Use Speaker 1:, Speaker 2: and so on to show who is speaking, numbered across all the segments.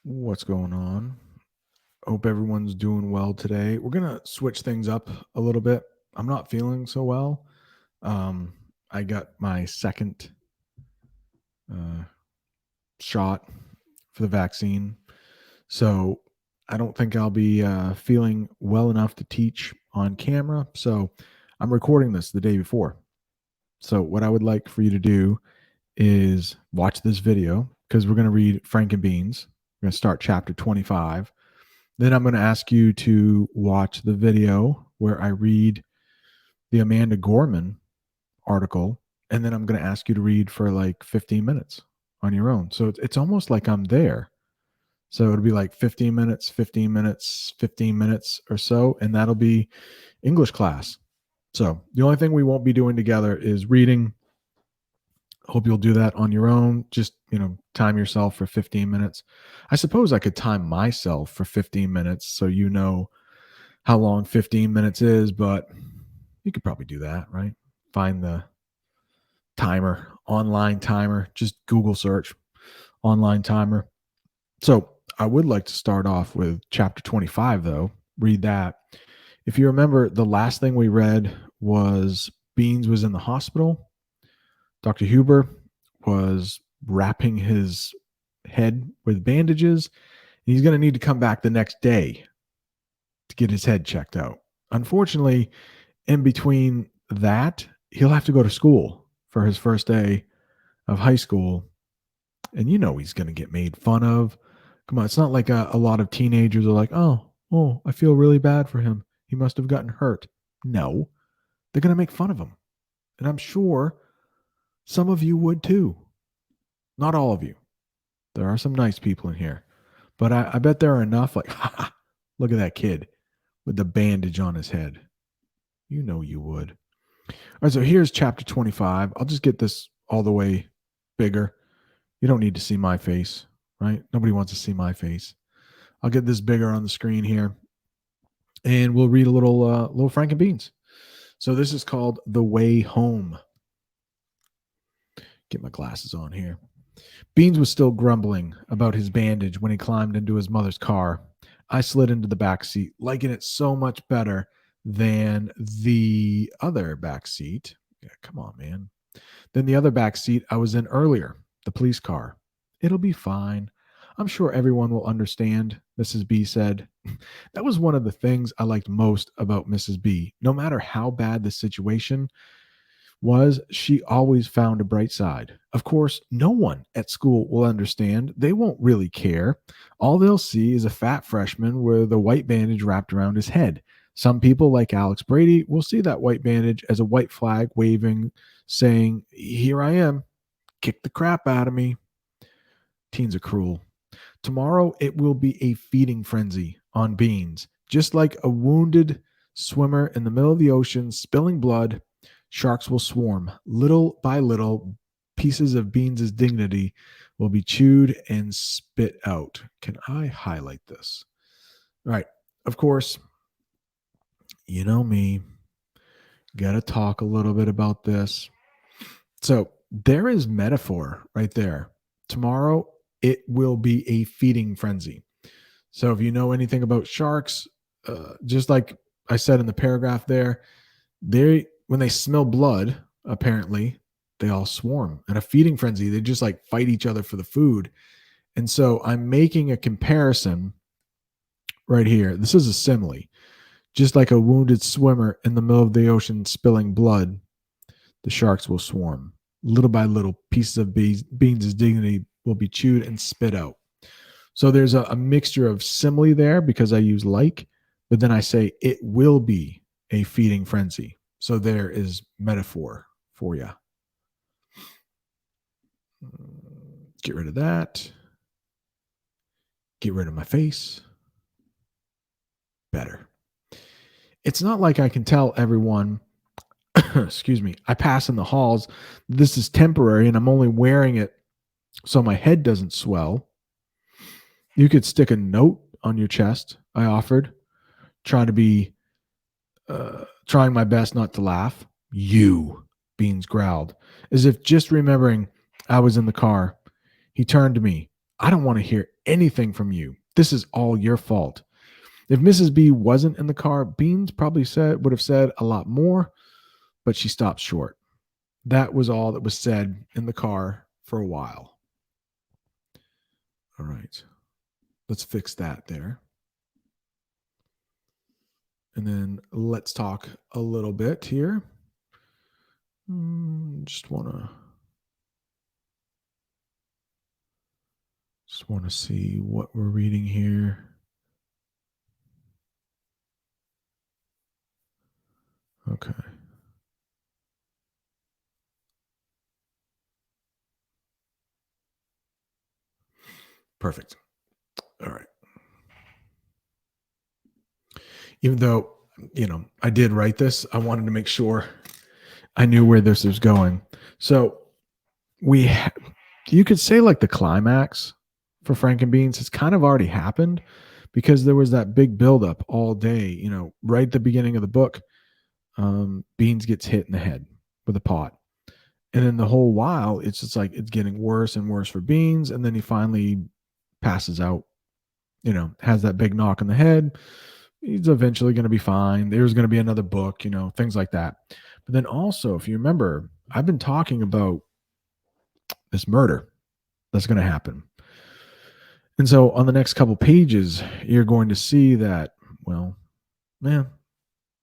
Speaker 1: What's going on? Hope everyone's doing well today. We're gonna switch things up a little bit. I'm not feeling so well. Um, I got my second uh, shot for the vaccine, so I don't think I'll be feeling well enough to teach on camera. So I'm recording this the day before. So what I would like for you to do is watch this video because we're gonna read Frank and Beans. We're gonna start chapter 25. Then I'm going to ask you to watch the video where I read the Amanda Gorman article. And then I'm going to ask you to read for like 15 minutes on your own. So it's almost like I'm there. So it'll be like 15 minutes, 15 minutes, 15 minutes or so. And that'll be English class. So the only thing we won't be doing together is reading. Hope you'll do that on your own. Just, time yourself for 15 minutes. I suppose I could time myself for 15 minutes so you know how long 15 minutes is, but you could probably do that, right? Find the timer, online timer, just Google search online timer. So I would like to start off with chapter 25, though. Read that. If you remember, the last thing we read was Beans was in the hospital. Dr. Huber was wrapping his head with bandages. He's going to need to come back the next day to get his head checked out. Unfortunately, in between that, he'll have to go to school for his first day of high school. And he's going to get made fun of. Come on, it's not like a lot of teenagers are like, oh, I feel really bad for him. He must have gotten hurt. No, they're going to make fun of him. And I'm sure some of you would too. Not all of you. There are some nice people in here. But I bet there are enough like, look at that kid with the bandage on his head. You know you would. All right, so here's chapter 25. I'll just get this all the way bigger. You don't need to see my face, right? Nobody wants to see my face. I'll get this bigger on the screen here, and we'll read a little Frank and Beans. So this is called The Way Home. Get my glasses on here. Beans was still grumbling about his bandage when he climbed into his mother's car. I slid into the back seat, liking it so much better than the other back seat. Yeah, come on, man. Than the other back seat I was in earlier, the police car. It'll be fine. I'm sure everyone will understand, Mrs. B said. That was one of the things I liked most about Mrs. B. No matter how bad the situation was, she always found a bright side. Of course, no one at school will understand. They won't really care. All they'll see is a fat freshman with a white bandage wrapped around his head. Some people, like Alex Brady, will see that white bandage as a white flag waving, saying, "Here I am. Kick the crap out of me." Teens are cruel. Tomorrow, it will be a feeding frenzy on Beans. Just like a wounded swimmer in the middle of the ocean spilling blood, sharks will swarm. Little by little, pieces of Beans' dignity will be chewed and spit out. Can I highlight this? All right. Of course, you know me. Got to talk a little bit about this. So there is metaphor right there. Tomorrow, it will be a feeding frenzy. So if you know anything about sharks, just like I said in the paragraph there, when they smell blood, apparently they all swarm. In a feeding frenzy, they just like fight each other for the food. And so I'm making a comparison right here. This is a simile. Just like a wounded swimmer in the middle of the ocean spilling blood, the sharks will swarm. Little by little, pieces of Beans' dignity will be chewed and spit out. So there's a mixture of simile there because I use like, but then I say it will be a feeding frenzy. So there is metaphor for you. Get rid of that. Get rid of my face. Better. It's not like I can tell everyone, excuse me, I pass in the halls, this is temporary and I'm only wearing it so my head doesn't swell. You could stick a note on your chest, I offered, trying my best not to laugh. You, Beans growled, as if just remembering I was in the car. He turned to me. I don't want to hear anything from you. This is all your fault. If Mrs. B wasn't in the car, Beans probably would have said a lot more, but she stopped short. That was all that was said in the car for a while. All right. Let's fix that there. And then let's talk a little bit here. Just want to see what we're reading here. Okay. Perfect. All right. Even though, I did write this, I wanted to make sure I knew where this was going. So you could say like the climax for Frank and Beans has kind of already happened because there was that big buildup all day, right at the beginning of the book. Beans gets hit in the head with a pot. And then the whole while, it's just like it's getting worse and worse for Beans. And then he finally passes out, has that big knock on the head. He's eventually going to be fine. There's going to be another book, things like that. But then also, if you remember, I've been talking about this murder that's going to happen. And so on the next couple pages, you're going to see that, well, man,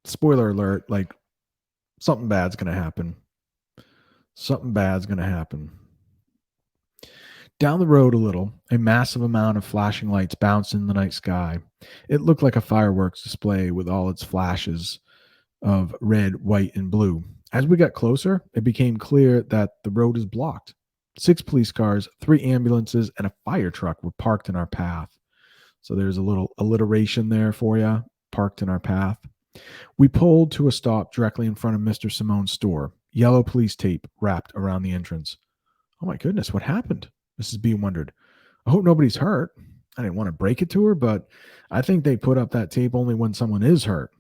Speaker 1: spoiler alert, like something bad's going to happen. Something bad's going to happen. Down the road a little, a massive amount of flashing lights bounced in the night sky. It looked like a fireworks display with all its flashes of red, white, and blue. As we got closer, it became clear that the road is blocked. 6 police cars, 3 ambulances, and a fire truck were parked in our path. So there's a little alliteration there for you, parked in our path. We pulled to a stop directly in front of Mr. Simone's store. Yellow police tape wrapped around the entrance. Oh my goodness, what happened? Mrs. B wondered. I hope nobody's hurt. I didn't want to break it to her, but I think they put up that tape only when someone is hurt.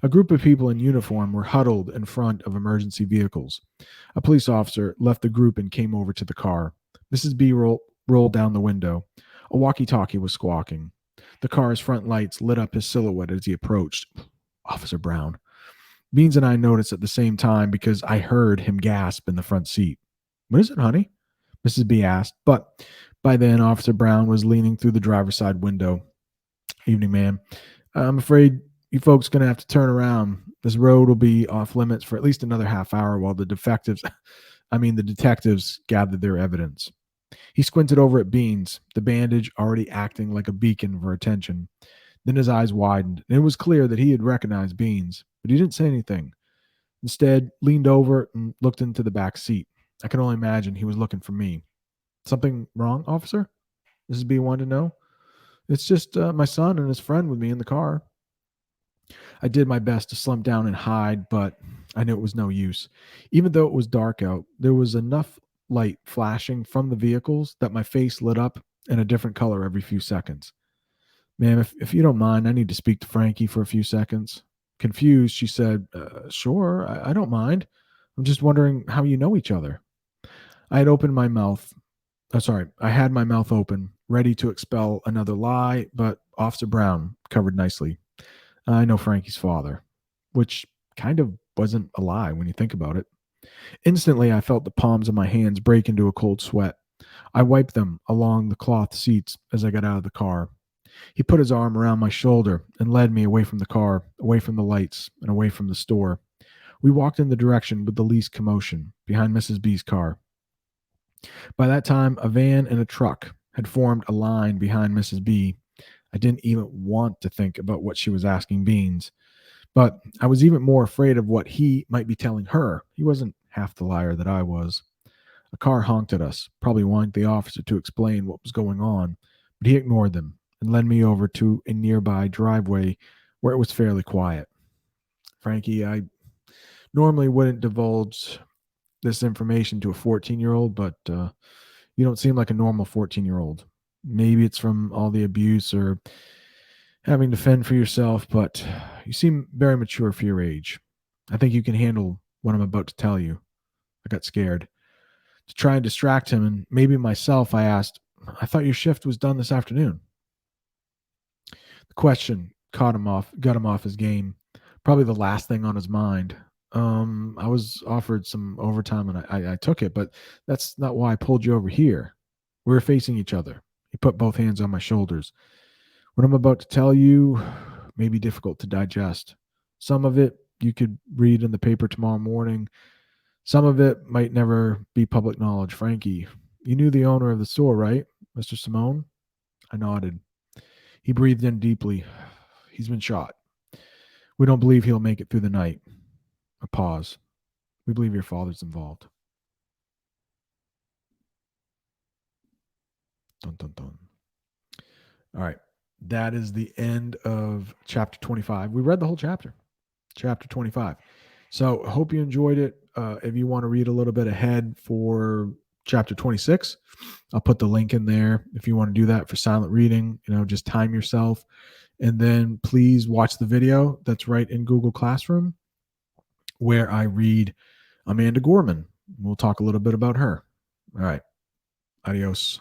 Speaker 1: A group of people in uniform were huddled in front of emergency vehicles. A police officer left the group and came over to the car. Mrs. B rolled down the window. A walkie-talkie was squawking. The car's front lights lit up his silhouette as he approached. Officer Brown. Beans and I noticed at the same time because I heard him gasp in the front seat. What is it, honey? Mrs. B asked, but by then Officer Brown was leaning through the driver's side window. Evening, ma'am. I'm afraid you folks going to have to turn around. This road will be off limits for at least another half hour while the detectives gathered their evidence. He squinted over at Beans, the bandage already acting like a beacon for attention. Then his eyes widened, and it was clear that he had recognized Beans, but he didn't say anything. Instead, leaned over and looked into the back seat. I can only imagine he was looking for me. Something wrong, officer? Mrs. B wanted to know. It's just my son and his friend with me in the car. I did my best to slump down and hide, but I knew it was no use. Even though it was dark out, there was enough light flashing from the vehicles that my face lit up in a different color every few seconds. Ma'am, if you don't mind, I need to speak to Frankie for a few seconds. Confused, she said, sure, I don't mind. I'm just wondering how you know each other. I had opened my mouth. I had my mouth open, ready to expel another lie, but Officer Brown covered nicely. I know Frankie's father, which kind of wasn't a lie when you think about it. Instantly, I felt the palms of my hands break into a cold sweat. I wiped them along the cloth seats as I got out of the car. He put his arm around my shoulder and led me away from the car, away from the lights, and away from the store. We walked in the direction with the least commotion, behind Mrs. B's car. By that time, a van and a truck had formed a line behind Mrs. B. I didn't even want to think about what she was asking Beans, but I was even more afraid of what he might be telling her. He wasn't half the liar that I was. A car honked at us, probably wanting the officer to explain what was going on, but he ignored them and led me over to a nearby driveway where it was fairly quiet. Frankie, I normally wouldn't divulge this information to a 14-year-old, but you don't seem like a normal 14-year-old. Maybe it's from all the abuse or having to fend for yourself, but you seem very mature for your age. I think you can handle what I'm about to tell you. I got scared. To try and distract him and maybe myself, I asked, I thought your shift was done this afternoon. The question got him off his game. Probably the last thing on his mind. I was offered some overtime and I took it, but that's not why I pulled you over here. We were facing each other. He put both hands on my shoulders. What I'm about to tell you may be difficult to digest. Some of it you could read in the paper tomorrow morning. Some of it might never be public knowledge. Frankie, you knew the owner of the store, right? Mr. Simone? I nodded. He breathed in deeply. He's been shot. We don't believe he'll make it through the night. A pause. We believe your father's involved. Dun, dun, dun. All right. That is the end of chapter 25. We read the whole chapter 25. So I hope you enjoyed it. If you want to read a little bit ahead for chapter 26, I'll put the link in there. If you want to do that for silent reading, just time yourself. And then please watch the video that's right in Google Classroom where I read Amanda Gorman. We'll talk a little bit about her. All right. Adios.